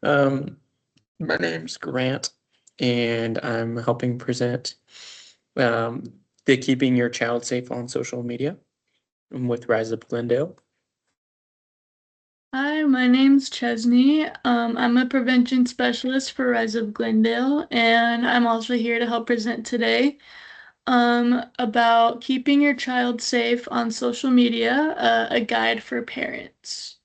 Um, my name's Grant, and I'm helping present um, the Keeping Your Child Safe on Social Media with Rise Up Glendale. Hi, my name's Chesney. I'm a prevention specialist for Rise of Glendale, and I'm also here to help present today about keeping your child safe on social media, a guide for parents.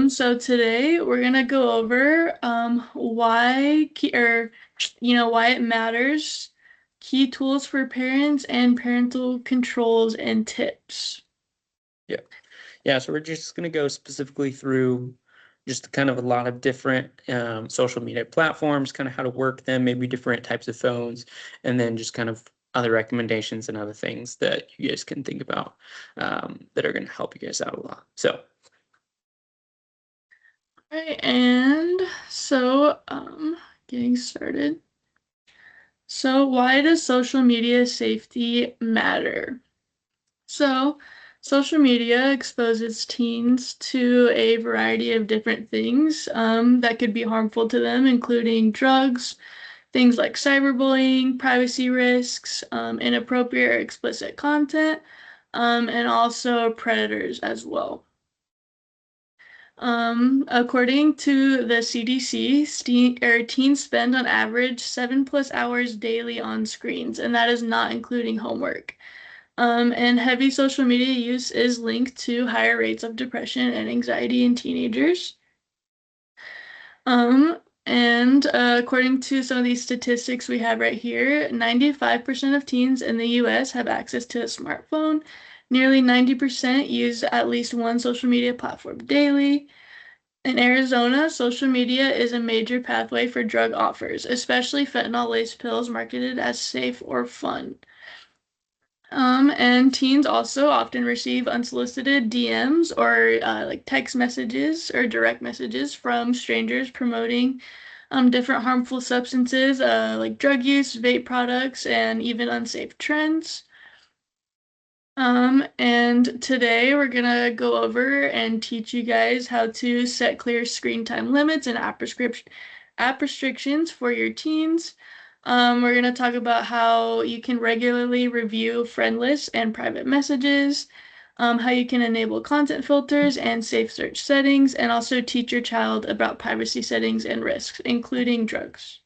So today we're gonna go over why it matters, key tools for parents, and parental controls and tips. Yeah. Yeah, so we're just going to go specifically through just kind of a lot of different social media platforms, kind of how to work them, maybe different types of phones, and then just kind of other recommendations and other things that you guys can think about that are going to help you guys out a lot. So, Right, and so getting started. So why does social media safety matter? So social media exposes teens to a variety of different things that could be harmful to them, including drugs, things like cyberbullying, privacy risks, inappropriate or explicit content, and also predators as well. According to the CDC, teens spend on average 7+ hours daily on screens, and that is not including homework. And heavy social media use is linked to higher rates of depression and anxiety in teenagers. And according to some of these statistics we have right here, 95% of teens in the US have access to a smartphone. Nearly 90% use at least one social media platform daily. In Arizona, social media is a major pathway for drug offers, especially fentanyl-laced pills marketed as safe or fun. And teens also often receive unsolicited DMs or like text messages or direct messages from strangers promoting different harmful substances like drug use, vape products, and even unsafe trends. And today we're gonna go over and teach you guys how to set clear screen time limits and app restrictions for your teens. We're gonna talk about how you can regularly review friend lists and private messages, how you can enable content filters and safe search settings, and also teach your child about privacy settings and risks, including drugs.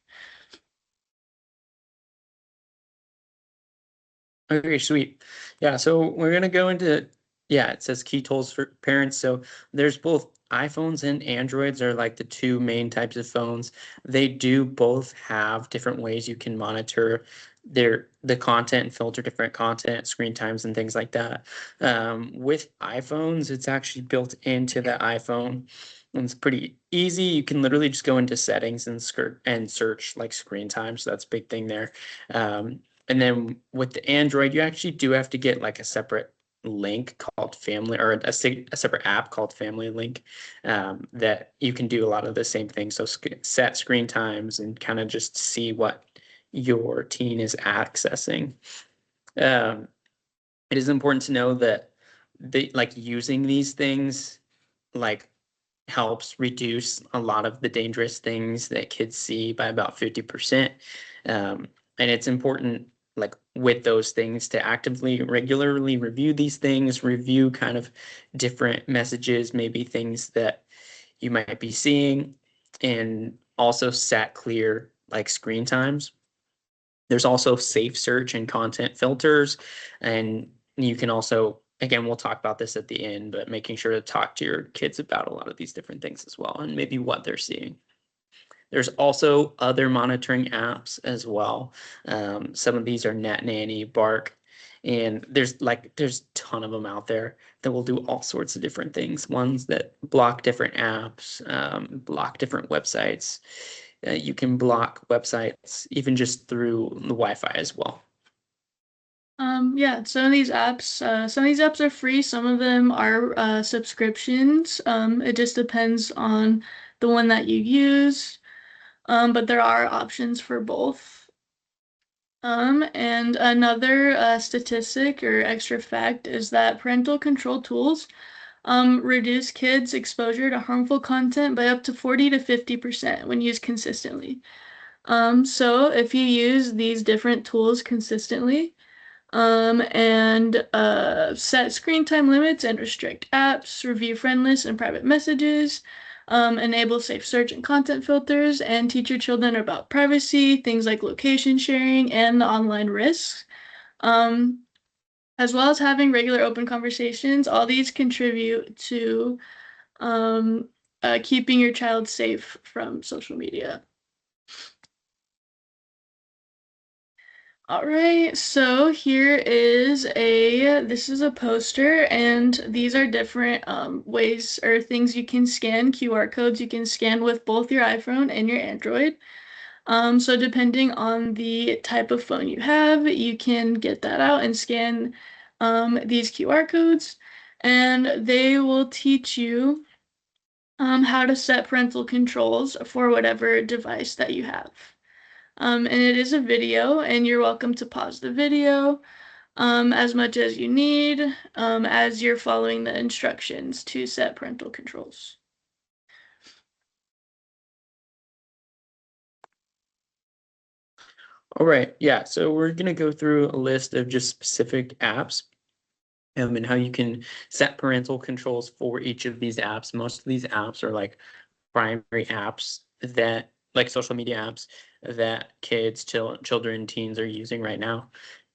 okay, sweet. Yeah, so we're gonna go into, yeah, it says key tools for parents. So there's both iPhones and Androids are like the two main types of phones. They do both have different ways you can monitor the content and filter different content, screen times and things like that. With iPhones, it's actually built into the iPhone. And it's pretty easy. You can literally just go into settings and search like screen time. So that's a big thing there. And then with the Android, you actually do have to get like a separate link called Family, or a separate app called Family Link, that you can do a lot of the same things. So set screen times and kind of just see what your teen is accessing. Um, it is important to know that like using these things like helps reduce a lot of the dangerous things that kids see by about 50%. And it's important, like with those things, to actively, regularly review these things, review kind of different messages, maybe things that you might be seeing, and also set clear like screen times. There's also safe search and content filters, and you can also, again, we'll talk about this at the end, but making sure to talk to your kids about a lot of these different things as well, and maybe what they're seeing. There's also other monitoring apps as well. Some of these are Net Nanny, Bark, and there's a ton of them out there that will do all sorts of different things. Ones that block different apps, block different websites. You can block websites even just through the Wi-Fi as well. Yeah, some of these apps are free, some of them are subscriptions. It just depends on the one that you use. But there are options for both. And another statistic or extra fact is that parental control tools reduce kids' exposure to harmful content by up to 40 to 50% when used consistently. So if you use these different tools consistently, and set screen time limits and restrict apps, review friend lists and private messages, enable safe search and content filters, and teach your children about privacy, things like location sharing, and the online risks. Um, as well as having regular open conversations, all these contribute to um, keeping your child safe from social media. All right, so this is a poster, and these are different ways or things you can scan, QR codes you can scan with both your iPhone and your Android. So depending on the type of phone you have, you can get that out and scan these QR codes, and they will teach you how to set parental controls for whatever device that you have. And it is a video, and you're welcome to pause the video as much as you need as you're following the instructions to set parental controls. All right, yeah, so we're gonna go through a list of just specific apps and how you can set parental controls for each of these apps. Most of these apps are like primary apps that, like social media apps that kids, children, teens are using right now.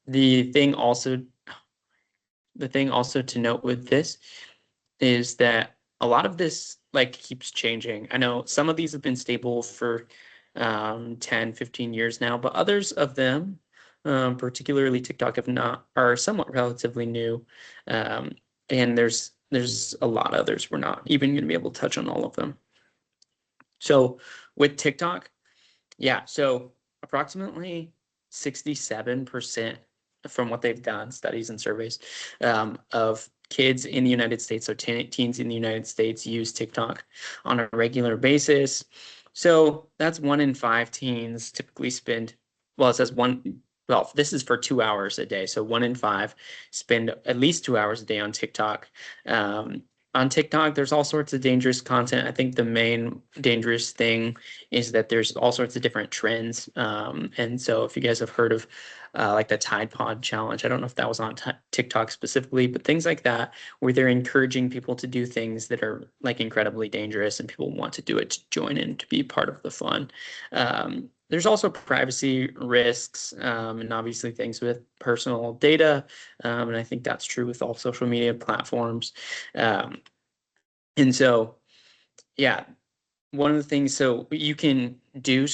The thing also, the thing also to note with this is that a lot of this like keeps changing. I know some of these have been stable for 10, 15 years now, but others of them, particularly TikTok, have not, are somewhat relatively new. Um, and there's a lot of others. We're not even going to be able to touch on all of them. So with TikTok, yeah, so approximately 67% from what they've done, studies and surveys, of kids in the United States, so teens in the United States, use TikTok on a regular basis. So that's 1 in 5 teens typically spend, well, it says one, well, this is for 2 hours a day. So 1 in 5 spend at least 2 hours a day on TikTok. On TikTok, there's all sorts of dangerous content. I think the main dangerous thing is that there's all sorts of different trends. And so if you guys have heard of like the Tide Pod challenge, I don't know if that was on TikTok specifically, but things like that, where they're encouraging people to do things that are like incredibly dangerous and people want to do it to join in to be part of the fun. There's also privacy risks and obviously things with personal data. And I think that's true with all social media platforms. Um, and so, yeah, one of the things, so you can do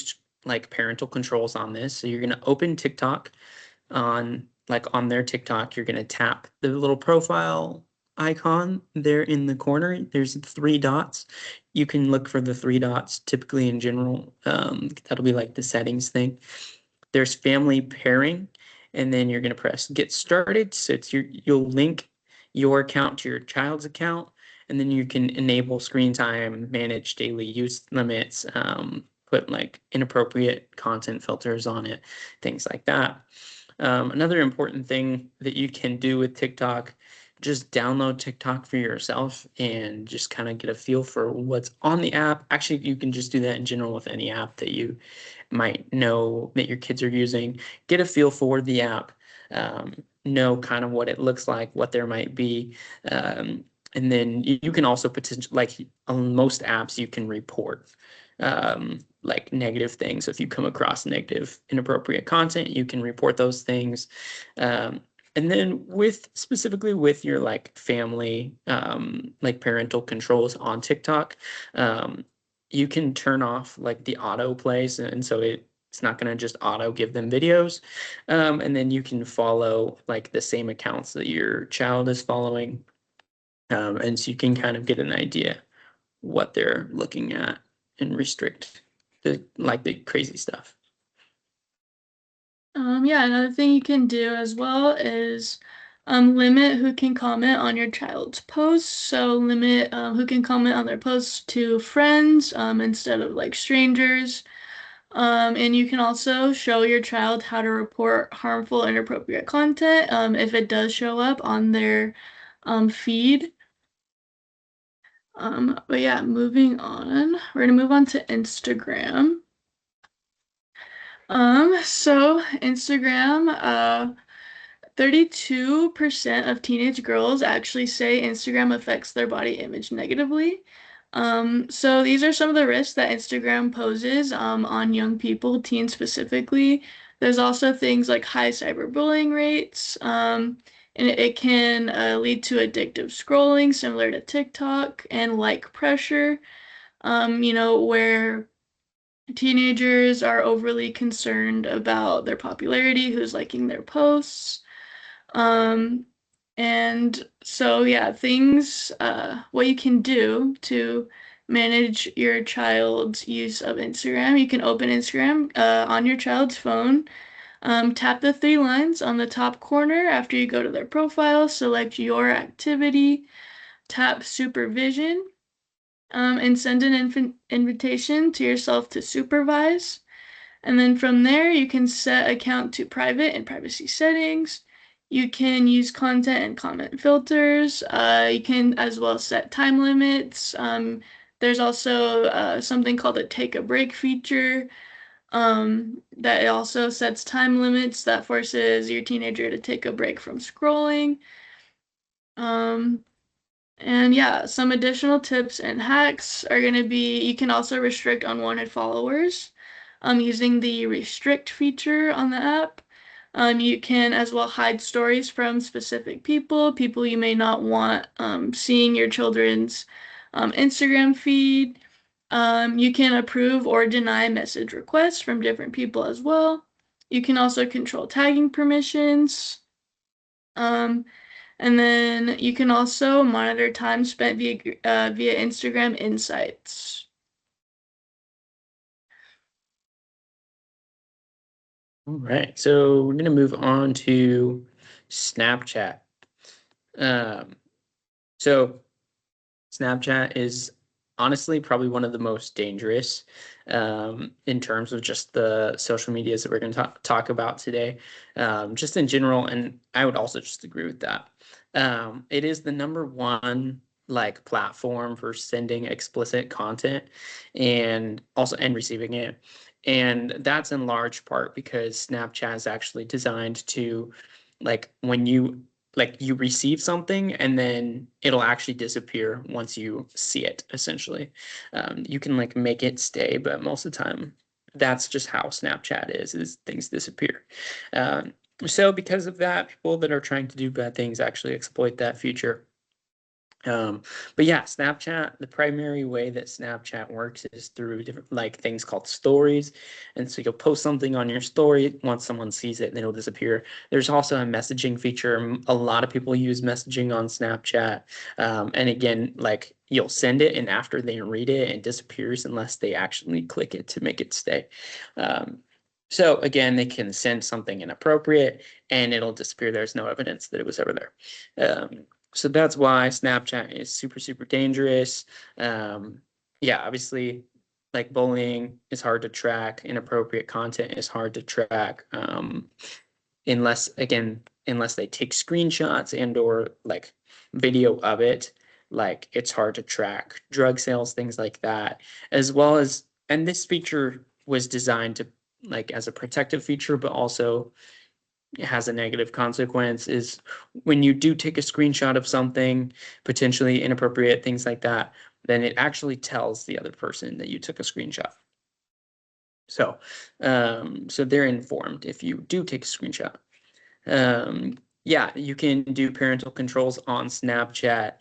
like parental controls on this. So you're going to open TikTok on their TikTok, you're going to tap the little profile icon there in the corner. There's 3 dots. You can look for the 3 dots typically in general. That'll be like the settings thing. There's family pairing, and then you're going to press get started. So you'll link your account to your child's account, and then you can enable screen time, manage daily use limits, put like inappropriate content filters on it, things like that. Another important thing that you can do with TikTok, just download TikTok for yourself and just kind of get a feel for what's on the app. Actually, you can just do that in general with any app that you might know that your kids are using. Get a feel for the app, know kind of what it looks like, what there might be. And then you can also potentially, like on most apps, you can report like negative things. So if you come across negative, inappropriate content, you can report those things. And then specifically with your like family, like parental controls on TikTok, you can turn off like the auto plays. And so it's not going to just auto give them videos. And then you can follow like the same accounts that your child is following. And so you can kind of get an idea what they're looking at and restrict the crazy stuff. Yeah, another thing you can do as well is limit who can comment on your child's posts. So limit who can comment on their posts to friends instead of like strangers. And you can also show your child how to report harmful, inappropriate content if it does show up on their feed. But yeah, moving on. We're gonna move on to Instagram. So Instagram, 32% of teenage girls actually say Instagram affects their body image negatively. So these are some of the risks that Instagram poses on young people, teens specifically. There's also things like high cyberbullying rates, and it can lead to addictive scrolling, similar to TikTok, and like pressure, where teenagers are overly concerned about their popularity, who's liking their posts. Um, and so, yeah, what you can do to manage your child's use of Instagram, you can open Instagram on your child's phone. Tap the three lines on the top corner after you go to their profile, select your activity, tap supervision, and send an invitation to yourself to supervise. And then from there, you can set account to private and privacy settings. You can use content and comment filters. You can as well set time limits. There's also something called a take a break feature that it also sets time limits that forces your teenager to take a break from scrolling. Um, and yeah, some additional tips and hacks are going to be you can also restrict unwanted followers using the restrict feature on the app. You can as well hide stories from specific people you may not want seeing your children's Instagram feed. You can approve or deny message requests from different people as well. You can also control tagging permissions. Um, and then you can also monitor time spent via Instagram Insights. All right, so we're gonna move on to Snapchat. Um, so Snapchat is honestly probably one of the most dangerous in terms of just the social medias that we're going to talk about today, just in general. And I would also just agree with that. It is the number one like platform for sending explicit content and also and receiving it. And that's in large part because Snapchat is actually designed to when you receive something and then it'll actually disappear once you see it, essentially. You can like make it stay, but most of the time that's just how Snapchat is things disappear. Um, so because of that, people that are trying to do bad things actually exploit that feature. Um, but yeah, Snapchat, the primary way that Snapchat works is through different like things called stories. And so you'll post something on your story, once someone sees it, then it'll disappear. There's also a messaging feature. A lot of people use messaging on Snapchat. And again, like you'll send it and after they read it, it disappears unless they actually click it to make it stay. Um, so again, they can send something inappropriate and it'll disappear. There's no evidence that it was ever there. So that's why Snapchat is super, super dangerous. Yeah, obviously, like bullying is hard to track, inappropriate content is hard to track. Unless they take screenshots and or like video of it, like it's hard to track drug sales, things like that, as well as, and this feature was designed to like as a protective feature, but also it has a negative consequence is when you do take a screenshot of something potentially inappropriate, things like that, then it actually tells the other person that you took a screenshot. So, so they're informed if you do take a screenshot. Yeah, you can do parental controls on Snapchat.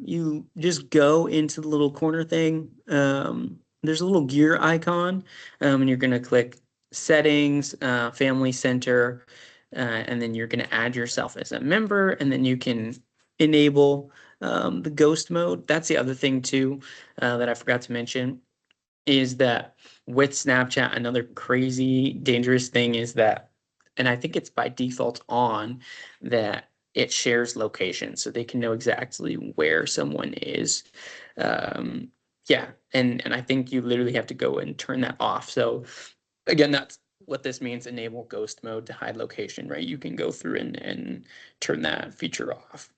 You just go into the little corner thing. There's a little gear icon, and you're going to click settings, family center, and then you're going to add yourself as a member, and then you can enable the ghost mode. That's the other thing too that I forgot to mention is that with Snapchat, another crazy dangerous thing is that, and I think it's by default on, that it shares location so they can know exactly where someone is. Yeah, and I think you literally have to go and turn that off. So again, that's what this means, enable ghost mode to hide location, right? You can go through and turn that feature off.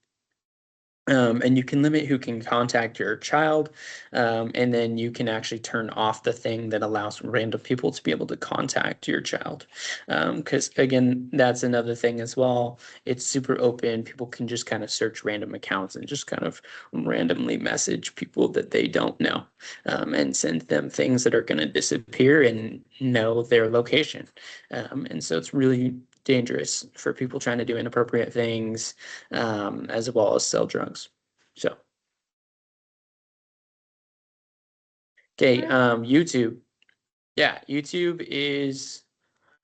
And you can limit who can contact your child, and then you can actually turn off the thing that allows random people to be able to contact your child. Because again, that's another thing as well. It's super open. People can just kind of search random accounts and just kind of randomly message people that they don't know, and send them things that are going to disappear and know their location. And so it's really dangerous for people trying to do inappropriate things, as well as sell drugs. So, okay, Alright. YouTube. Yeah, YouTube is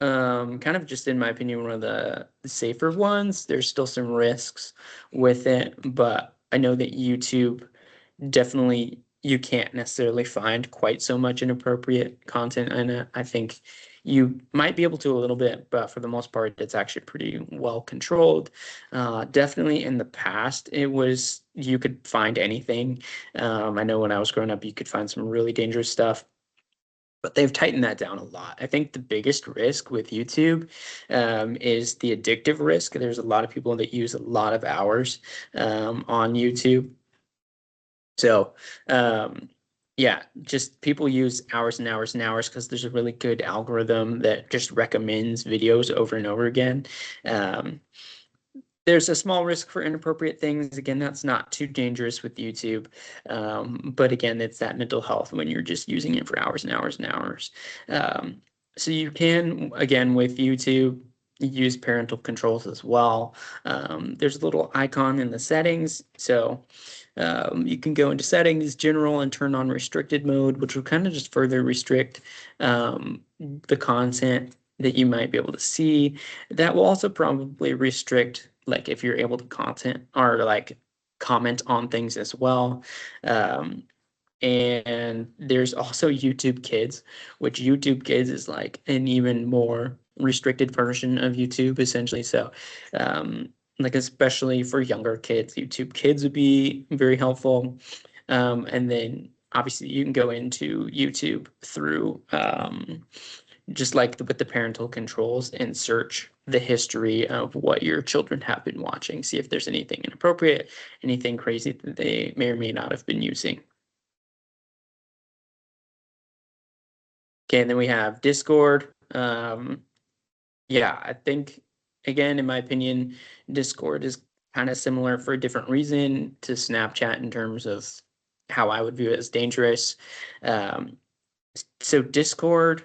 kind of just in my opinion one of the safer ones. There's still some risks with it, but I know that YouTube definitely you can't necessarily find quite so much inappropriate content in it. I think you might be able to a little bit, but for the most part, it's actually pretty well controlled. Definitely in the past, it was you could find anything. I know when I was growing up, you could find some really dangerous stuff. But they've tightened that down a lot. I think the biggest risk with YouTube, is the addictive risk. There's a lot of people that use a lot of hours, on YouTube. So, yeah, just people use hours and hours and hours because there's a really good algorithm that just recommends videos over and over again. Um, there's a small risk for inappropriate things. Again, that's not too dangerous with YouTube. But again, it's that mental health when you're just using it for hours and hours and hours. Um, so you can, again, with YouTube, use parental controls as well. There's a little icon in the settings. So you can go into settings, general, and turn on restricted mode, which will kind of just further restrict, the content that you might be able to see. That will also probably restrict, like, if you're able to content or like comment on things as well. Um, and there's also YouTube Kids, which YouTube Kids is like an even more restricted version of YouTube, essentially. So, um, like especially for younger kids, YouTube Kids would be very helpful. And then obviously you can go into YouTube through, just like with the parental controls and search the history of what your children have been watching, see if there's anything inappropriate, anything crazy that they may or may not have been using. Okay, and then we have Discord. Yeah, I think again, in my opinion, Discord is kind of similar for a different reason to Snapchat in terms of how I would view it as dangerous. Um, so Discord,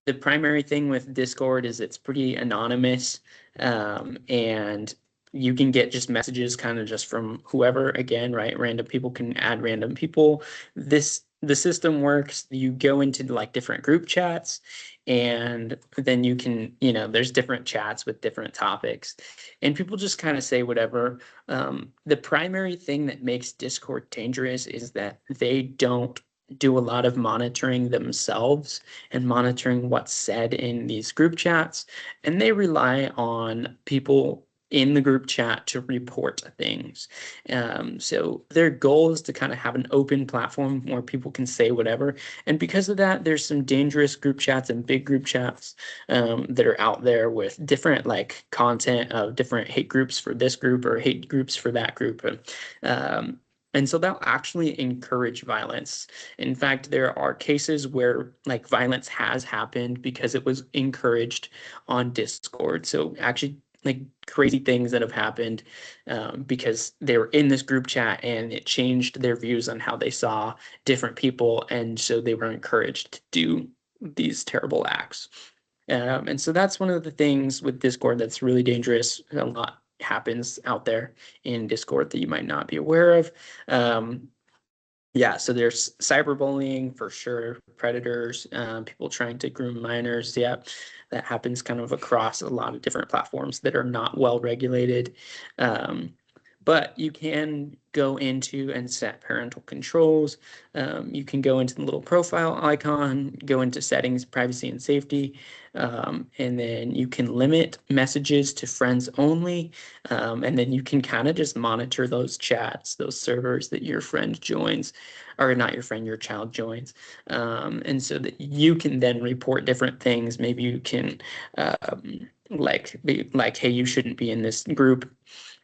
the primary thing with Discord is it's pretty anonymous, and you can get just messages kind of just from whoever, again, right? Random people can add random people. The system works, you go into like different group chats, and then you can, there's different chats with different topics, and people just kind of say whatever. The primary thing that makes Discord dangerous is that they don't do a lot of monitoring themselves and monitoring what's said in these group chats. And they rely on people in the group chat to report things. So their goal is to kind of have an open platform where people can say whatever. And because of that, there's some dangerous group chats and big group chats, that are out there with different like content of different hate groups for this group or hate groups for that group. And so that'll actually encourage violence. In fact, there are cases where like violence has happened because it was encouraged on Discord. So actually, like crazy things that have happened, because they were in this group chat and it changed their views on how they saw different people, and so they were encouraged to do these terrible acts. And so that's one of the things with Discord that's really dangerous. A lot happens out there in Discord that you might not be aware of. Um, yeah, so there's cyberbullying for sure, predators, people trying to groom minors. Yeah, that happens kind of across a lot of different platforms that are not well regulated. Um, but you can go into and set parental controls. You can go into the little profile icon, go into settings, privacy and safety, and then you can limit messages to friends only. And then you can kind of just monitor those chats, those servers that your friend joins, or not your friend, your child joins. And so that you can then report different things. Maybe you can, like be like, hey, you shouldn't be in this group.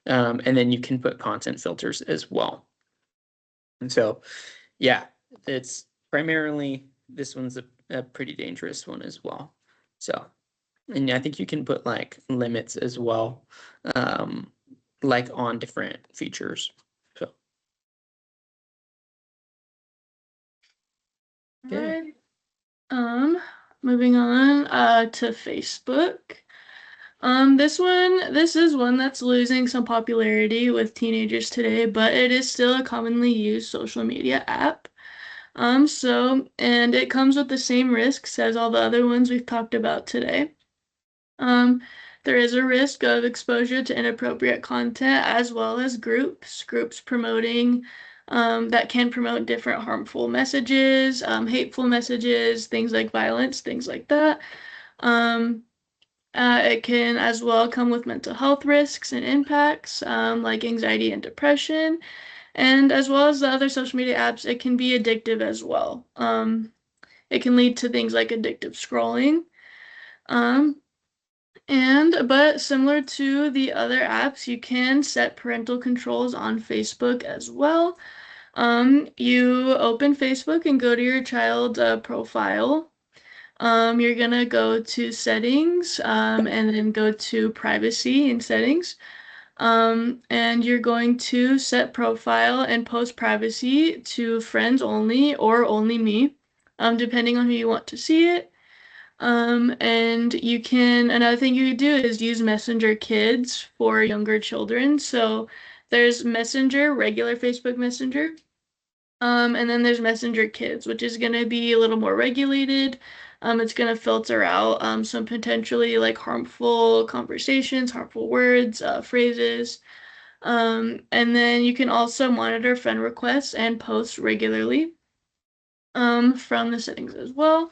And then you can put content filters as well. And so, yeah, it's primarily this one's a pretty dangerous one as well. So, and I think you can put like limits as well, um, like on different features. So, yeah. Alright. Moving on to Facebook. This is one that's losing some popularity with teenagers today, but it is still a commonly used social media app. And it comes with the same risks as all the other ones we've talked about today. Um, there is a risk of exposure to inappropriate content as well as groups promoting that can promote different harmful messages, hateful messages, things like violence, things like that. Um, it can as well come with mental health risks and impacts, like anxiety and depression. And as well as the other social media apps, it can be addictive as well. It can lead to things like addictive scrolling. Um, but similar to the other apps, you can set parental controls on Facebook as well. You open Facebook and go to your child's profile. You're gonna go to settings, and then go to privacy and settings. And you're going to set profile and post privacy to friends only or only me, depending on who you want to see it. And another thing you could do is use Messenger Kids for younger children. So there's Messenger, regular Facebook Messenger. And then there's Messenger Kids, which is going to be a little more regulated. It's going to filter out some potentially like harmful conversations, harmful words, phrases. And then you can also monitor friend requests and post regularly from the settings as well.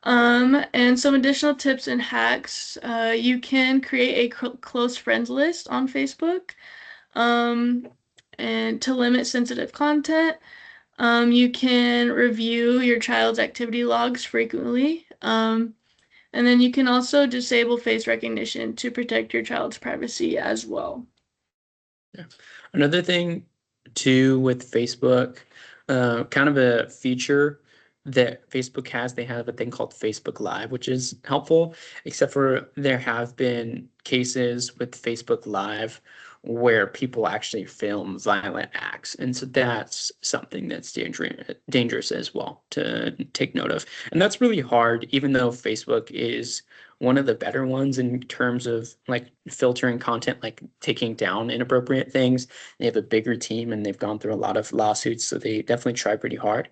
And some additional tips and hacks. You can create a close friends list on Facebook, um, and to limit sensitive content. You can review your child's activity logs frequently. And then you can also disable face recognition to protect your child's privacy as well. Yeah. Another thing too with Facebook, kind of a feature that Facebook has, they have a thing called Facebook Live, which is helpful, except for there have been cases with Facebook Live where people actually film violent acts. And so that's something that's dangerous as well to take note of. And that's really hard, even though Facebook is one of the better ones in terms of like filtering content, like taking down inappropriate things. They have a bigger team and they've gone through a lot of lawsuits, so they definitely try pretty hard.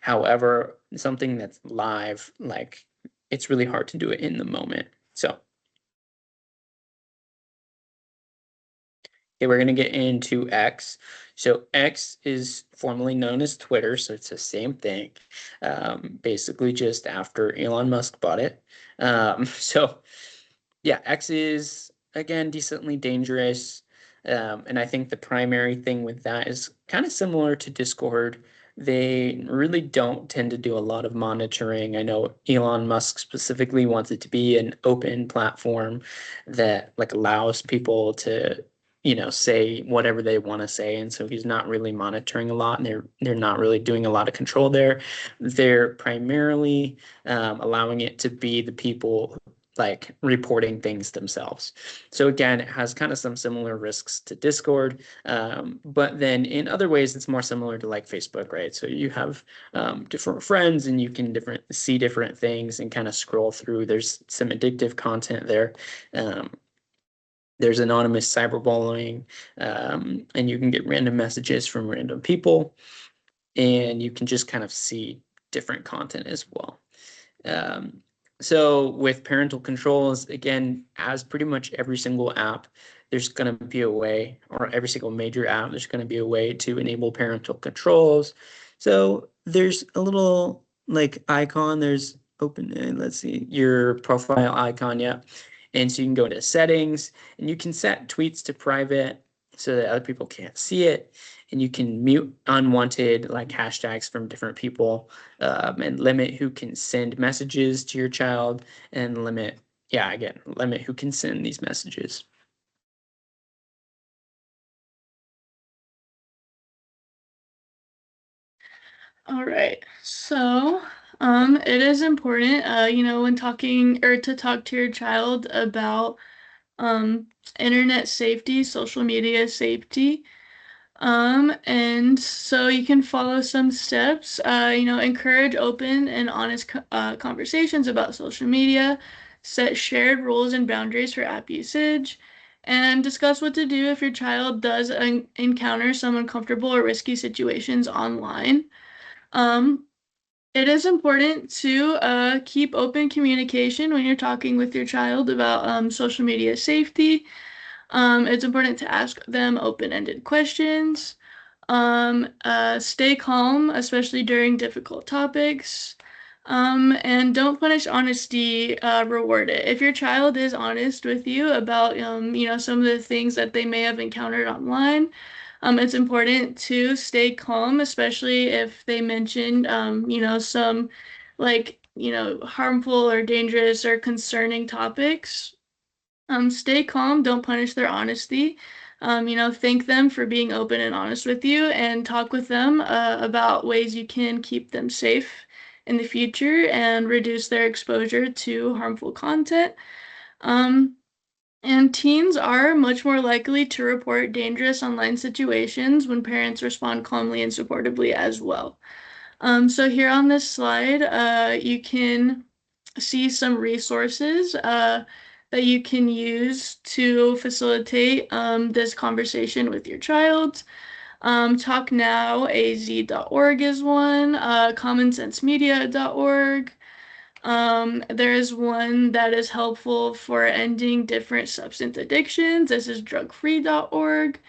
However, something that's live, like it's really hard to do it in the moment. So, okay, we're going to get into X. So X is formerly known as Twitter, so it's the same thing. Basically just after Elon Musk bought it. So yeah, X is again decently dangerous. And I think the primary thing with that is kind of similar to Discord. They really don't tend to do a lot of monitoring. I know Elon Musk specifically wants it to be an open platform that like allows people to, say whatever they want to say. And so he's not really monitoring a lot, and they're not really doing a lot of control there. They're primarily allowing it to be the people like reporting things themselves. So again, it has kind of some similar risks to Discord, but then in other ways, it's more similar to like Facebook, right? So you have different friends, and you can see different things and kind of scroll through. There's some addictive content there. Um, there's anonymous cyberbullying, and you can get random messages from random people, and you can just kind of see different content as well. Um, so with parental controls, again, as pretty much every single app, there's going to be a way, or every single major app, there's going to be a way to enable parental controls. So there's a little like icon, there's open, let's see, your profile icon, yeah. And so you can go into settings and you can set tweets to private so that other people can't see it. And you can mute unwanted like hashtags from different people, and limit who can send messages to your child, and limit who can send these messages. All right. So, it is important, when talking or to talk to your child about um, internet safety, social media safety. And so you can follow some steps, encourage open and honest conversations about social media, set shared rules and boundaries for app usage, and discuss what to do if your child does encounter some uncomfortable or risky situations online. Um, it is important to keep open communication when you're talking with your child about social media safety. It's important to ask them open-ended questions. Stay calm, especially during difficult topics. And don't punish honesty, reward it. If your child is honest with you about, some of the things that they may have encountered online, it's important to stay calm, especially if they mention, some like, harmful or dangerous or concerning topics. Stay calm, don't punish their honesty. Thank them for being open and honest with you and talk with them about ways you can keep them safe in the future and reduce their exposure to harmful content. Um, and teens are much more likely to report dangerous online situations when parents respond calmly and supportively as well. So here on this slide, you can see some resources that you can use to facilitate this conversation with your child. TalkNowAZ.org is one, commonsensemedia.org. There is one that is helpful for ending different substance addictions. This is drugfree.org.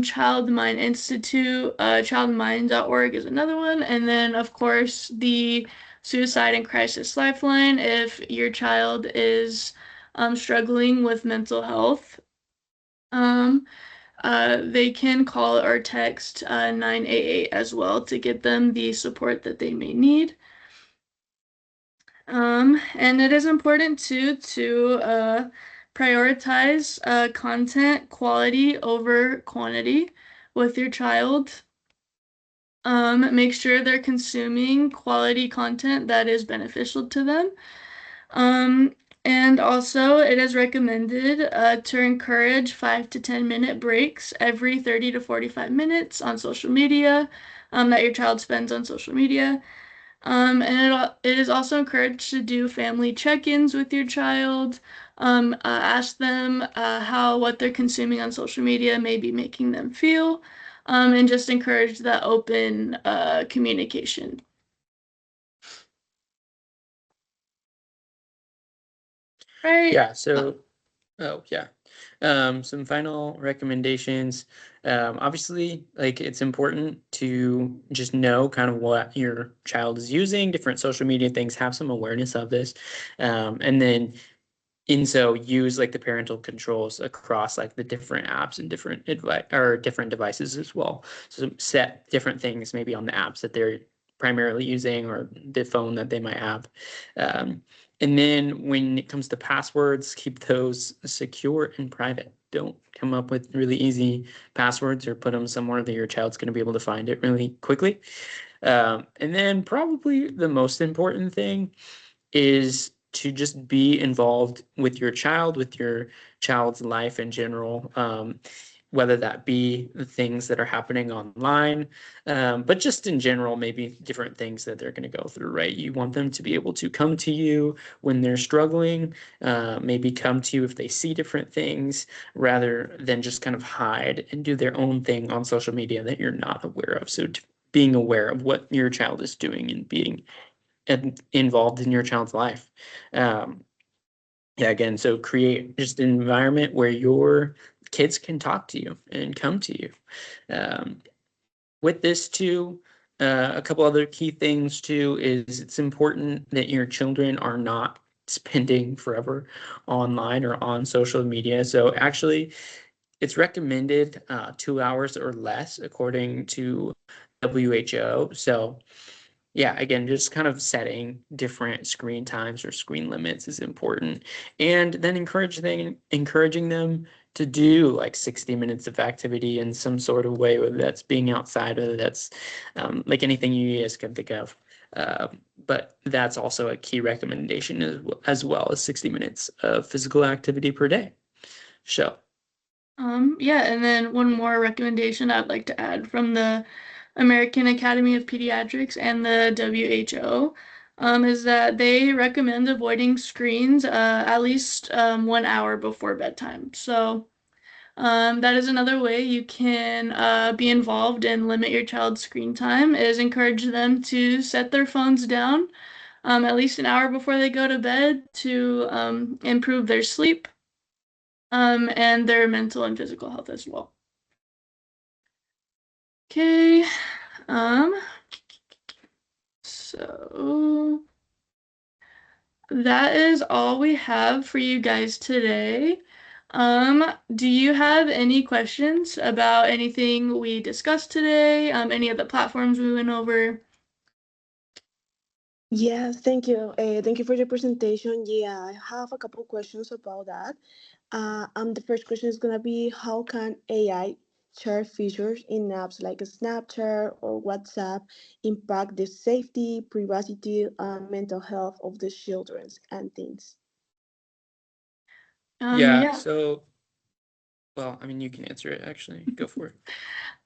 Child Mind Institute, childmind.org is another one. And then, of course, the Suicide and Crisis Lifeline if your child is struggling with mental health. Um, they can call or text 988 as well to get them the support that they may need. And it is important too to prioritize content quality over quantity with your child. Make sure they're consuming quality content that is beneficial to them. Um, and also, it is recommended to encourage 5 to 10 minute breaks every 30 to 45 minutes on social media that your child spends on social media. And it is also encouraged to do family check-ins with your child. Ask them how what they're consuming on social media may be making them feel, and just encourage that open communication. Right? Yeah, so oh yeah. Some final recommendations. Obviously, like it's important to just know kind of what your child is using, different social media things, have some awareness of this. And then so use like the parental controls across like the different apps and different advice or different devices as well. So set different things maybe on the apps that they're primarily using or the phone that they might have. And then when it comes to passwords, keep those secure and private. Don't come up with really easy passwords or put them somewhere that your child's going to be able to find it really quickly. And then probably the most important thing is to just be involved with your child's life in general, whether that be the things that are happening online, but just in general, maybe different things that they're going to go through, right? You want them to be able to come to you when they're struggling, maybe come to you if they see different things, rather than just kind of hide and do their own thing on social media that you're not aware of. So being aware of what your child is doing and being involved in your child's life. Um, yeah, again, so create just an environment where your kids can talk to you and come to you. Um, with this too, a couple other key things too is it's important that your children are not spending forever online or on social media. So actually, it's recommended 2 hours or less according to WHO. So yeah, again, just kind of setting different screen times or screen limits is important. And then encouraging them to do like 60 minutes of activity in some sort of way, whether that's being outside, whether that's like anything you guys can think of. But that's also a key recommendation as well as 60 minutes of physical activity per day. So, Yeah, and then one more recommendation I'd like to add from the American Academy of Pediatrics and the WHO, is that they recommend avoiding screens at least 1 hour before bedtime. So, that is another way you can be involved and limit your child's screen time, is encourage them to set their phones down at least an hour before they go to bed to improve their sleep and their mental and physical health as well. Okay, um, so that is all we have for you guys today. Do you have any questions about anything we discussed today? Any of the platforms we went over? Yes, thank you. Thank you for your presentation. Yeah, I have a couple questions about that. The first question is gonna be, how can AI share features in apps like Snapchat or WhatsApp impact the safety, privacy, and mental health of the children and teens? yeah. Yeah. So, well, I mean, you can answer it actually. Go for it.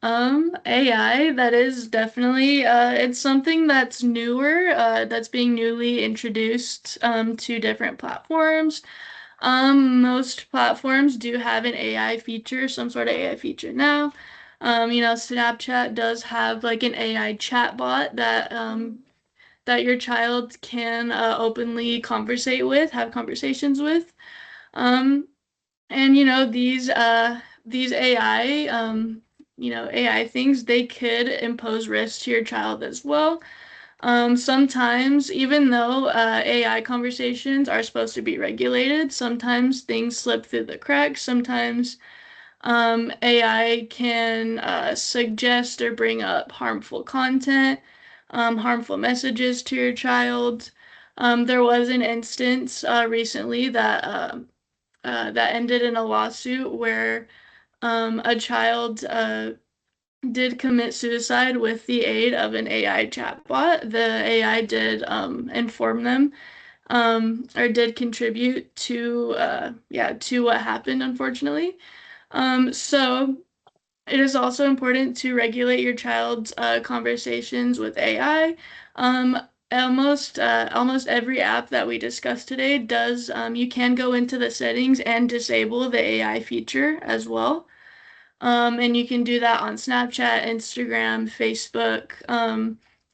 AI, that is definitely it's something that's newer, that's being newly introduced to different platforms. Most platforms do have an AI feature, some sort of AI feature now. Snapchat does have like an AI chatbot that your child can openly conversate with, have conversations with. Um, and these AI things, they could impose risk to your child as well. Sometimes, even though AI conversations are supposed to be regulated, sometimes things slip through the cracks. Sometimes AI can suggest or bring up harmful content, harmful messages to your child. There was an instance recently that ended in a lawsuit where a child did commit suicide with the aid of an AI chatbot. The AI did inform them or did contribute to what happened, unfortunately. So it is also important to regulate your child's conversations with AI. Um, almost every app that we discussed today does, you can go into the settings and disable the AI feature as well. And you can do that on Snapchat, Instagram, Facebook.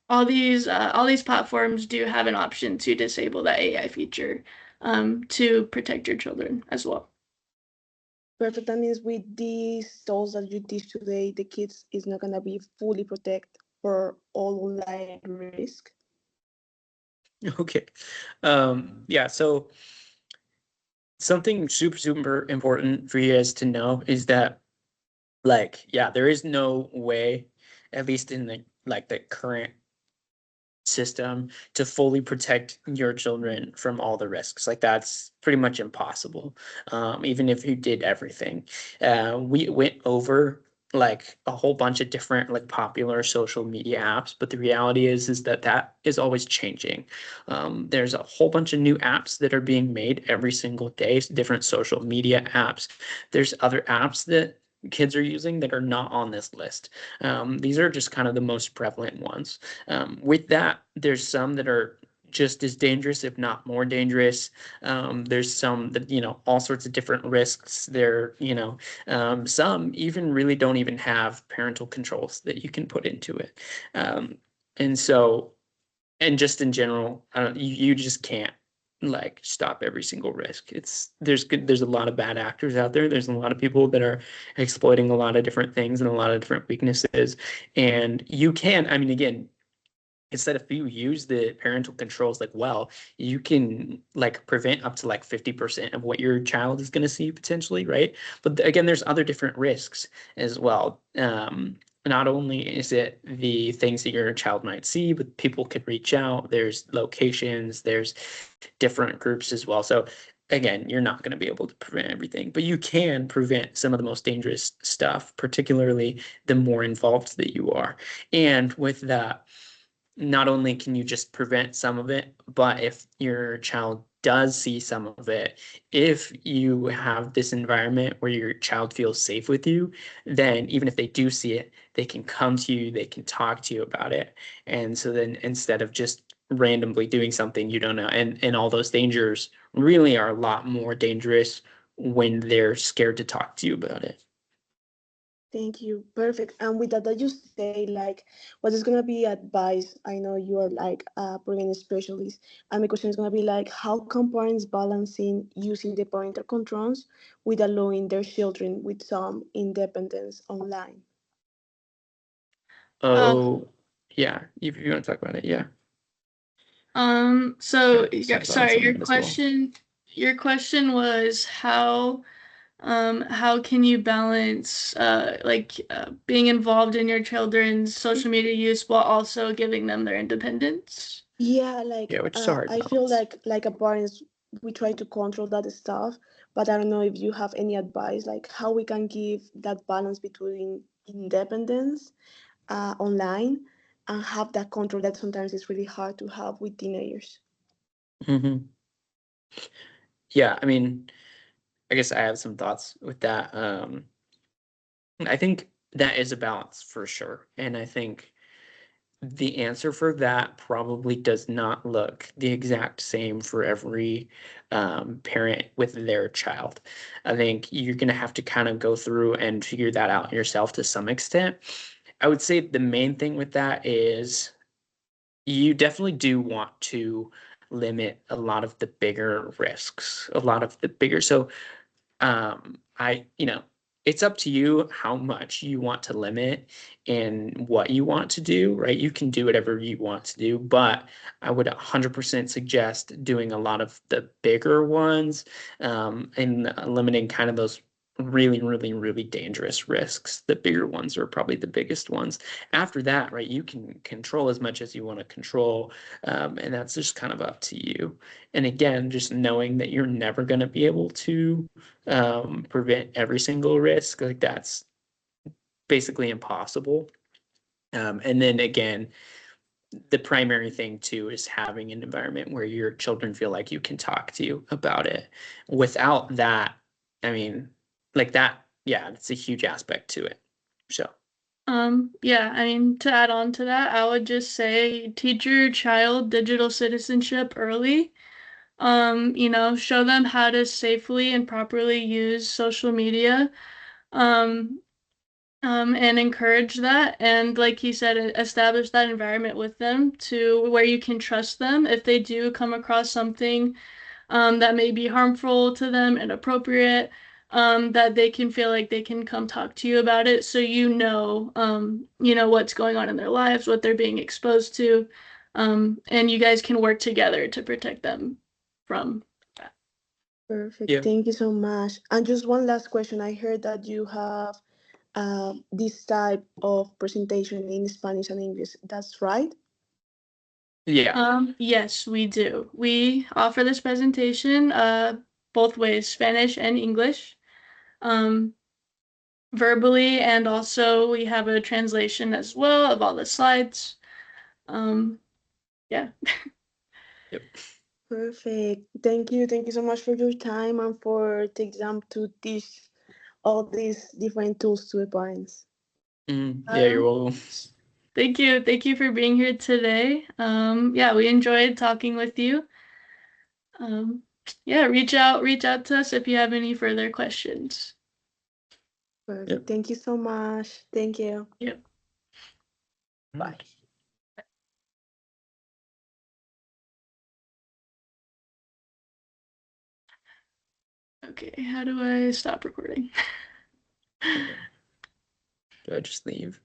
All these platforms do have an option to disable that AI feature to protect your children as well. Perfect. That means with these tools that you teach today, the kids is not gonna be fully protected for all online risk. Okay. Yeah. So something super, super important for you guys to know is that, like, yeah, there is no way, at least in the current system, to fully protect your children from all the risks. Like, that's pretty much impossible. Even if you did everything. We went over like a whole bunch of different like popular social media apps, but the reality is that is always changing. There's a whole bunch of new apps that are being made every single day, different social media apps. There's other apps that kids are using that are not on this list. These are just kind of the most prevalent ones. With that, there's some that are just as dangerous, if not more dangerous. There's some that, all sorts of different risks. Some even really don't even have parental controls that you can put into it. Um, and so, and just in general, you just can't like stop every single risk. There's a lot of bad actors out there. There's a lot of people that are exploiting a lot of different things and a lot of different weaknesses. And you can, I mean, again, instead, if you use the parental controls like well, you can like prevent up to like 50% of what your child is going to see potentially, right? But again, there's other different risks as well. Not only is it the things that your child might see, but people could reach out. There's locations, there's different groups as well. So again, you're not going to be able to prevent everything, but you can prevent some of the most dangerous stuff, particularly the more involved that you are. And with that, not only can you just prevent some of it, but if your child does see some of it, if you have this environment where your child feels safe with you, then even if they do see it, they can come to you, they can talk to you about it. And so then instead of just randomly doing something you don't know, and all those dangers really are a lot more dangerous when they're scared to talk to you about it. Thank you. Perfect. And with that, that you say, like, what is gonna be advice? I know you are like a brilliant specialist, and my question is gonna be like, how can parents balancing using the parental controls with allowing their children with some independence online? Uh, Oh, yeah. If you want to talk about it, yeah. so Some thoughts sorry, on that as well. your question was how can you balance being involved in your children's social media use while also giving them their independence? Yeah, like Yeah, which is a hard I feel balance. like a parents we try to control that stuff, but I don't know if you have any advice like how we can give that balance between independence online and have that control that sometimes is really hard to have with teenagers. Hmm. Yeah, I mean, I guess I have some thoughts with that. I think that is a balance for sure. And I think the answer for that probably does not look the exact same for every parent with their child. I think you're going to have to kind of go through and figure that out yourself to some extent. I would say the main thing with that is you definitely do want to limit a lot of the bigger risks, a lot of the bigger. So it's up to you how much you want to limit and what you want to do, right? You can do whatever you want to do, but I would 100% suggest doing a lot of the bigger ones, and limiting kind of those really, really, really dangerous risks. The bigger ones are probably the biggest ones. After that, right, you can control as much as you want to control, and that's just kind of up to you. And again, just knowing that you're never going to be able to prevent every single risk, like that's basically impossible. And then again, the primary thing too is having an environment where your children feel like you can talk to you about it. Without that, I mean, like that, yeah, it's a huge aspect to it. So, Yeah, I mean, to add on to that, I would just say teach your child digital citizenship early. Show them how to safely and properly use social media. Um, and encourage that. And like he said, establish that environment with them to where you can trust them if they do come across something that may be harmful to them, inappropriate, that they can feel like they can come talk to you about it, so what's going on in their lives, what they're being exposed to, and you guys can work together to protect them from that. Perfect. yeah, Thank you so much. And just one last question. I heard that you have this type of presentation in Spanish and English. That's right? yeah, Yes, we do. We offer this presentation both ways, Spanish and English. Um, verbally, and also we have a translation as well of all the slides. Um, yeah. yep. Perfect. Thank you. Thank you so much for your time and for taking time to teach all these different tools to the parents. Yeah, you're Um, welcome. Thank you. Thank you for being here today. Yeah, we enjoyed talking with you. Um, yeah, reach out to us if you have any further questions. Perfect. Yep. Thank you so much. Thank you. Yep. Bye. Okay, how do I stop recording? Do I just leave?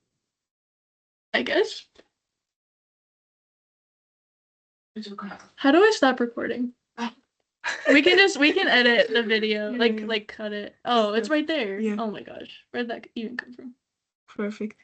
I guess. How do I stop recording? We can edit the video, Yeah. like cut it. Oh, it's right there. Yeah. Oh my gosh. Where'd that even come from? Perfect.